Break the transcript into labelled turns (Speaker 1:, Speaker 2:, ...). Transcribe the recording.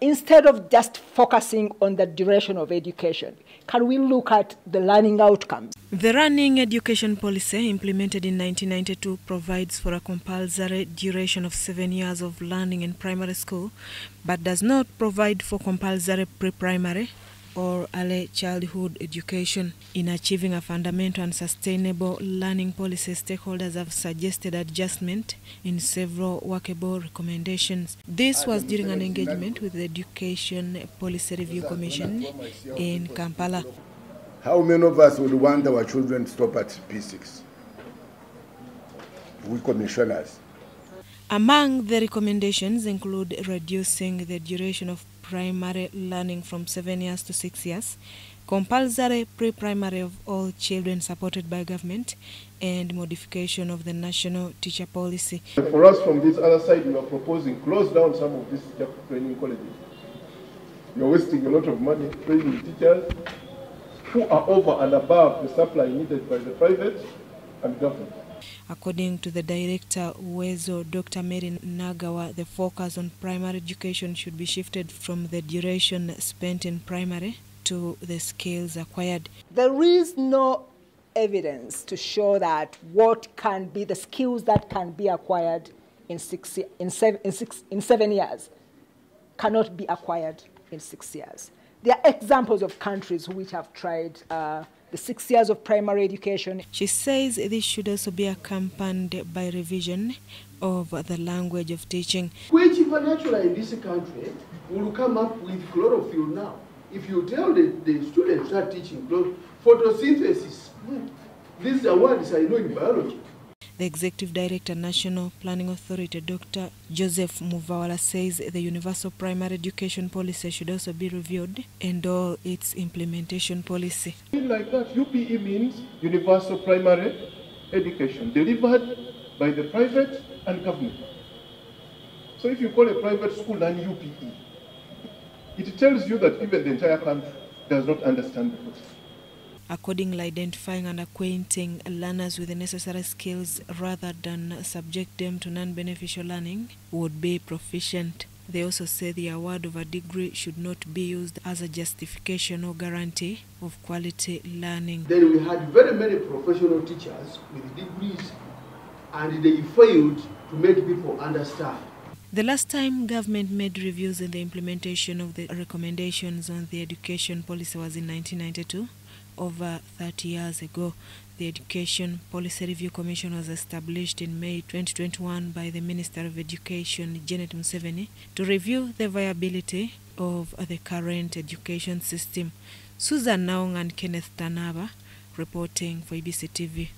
Speaker 1: instead of just focusing on the duration of education, can we look at the learning outcomes?
Speaker 2: The running education policy implemented in 1992 provides for a compulsory duration of 7 years of learning in primary school, but does not provide for compulsory pre-primary or early childhood education. In achieving a fundamental and sustainable learning policy, stakeholders have suggested adjustment in several workable recommendations. This was during an engagement with the Education Policy Review Commission in Kampala.
Speaker 3: How many of us would want our children to stop at P6? We commissioners.
Speaker 2: Among the recommendations include reducing the duration of primary learning from 7 years to 6 years, compulsory pre-primary of all children supported by government, and modification of the national teacher policy.
Speaker 4: For us from this other side, we are proposing close down some of these training colleges. You're wasting a lot of money training teachers who are over and above the supply needed by the private and government.
Speaker 2: According to the director, Dr Mary Nagawa, the focus on primary education should be shifted from the duration spent in primary to the skills acquired.
Speaker 1: There is no evidence to show that what can be the skills that can be acquired in 7 years cannot be acquired in 6 years. There are examples of countries which have tried the 6 years of primary education.
Speaker 2: She says this should also be accompanied by revision of the language of teaching.
Speaker 5: Which naturally in this country will come up with chlorophyll now. If you tell the students start teaching photosynthesis, these are words I know in biology.
Speaker 2: The Executive Director, National Planning Authority, Dr. Joseph Muvawala, says the Universal Primary Education Policy should also be reviewed and all its implementation policy.
Speaker 4: Like that, UPE means Universal Primary Education, delivered by the private and government. So if you call a private school an UPE, it tells you that even the entire country does not understand the process.
Speaker 2: Accordingly, identifying and acquainting learners with the necessary skills rather than subject them to non-beneficial learning would be proficient. They also say the award of a degree should not be used as a justification or guarantee of quality learning.
Speaker 5: Then we had very many professional teachers with degrees, and they failed to make people understand.
Speaker 2: The last time government made reviews in the implementation of the recommendations on the education policy was in 1992. Over 30 years ago. The Education Policy Review Commission was established in May 2021 by the Minister of Education, Janet Museveni, to review the viability of the current education system. Susan Naung and Kenneth Tanaba reporting for EBC TV.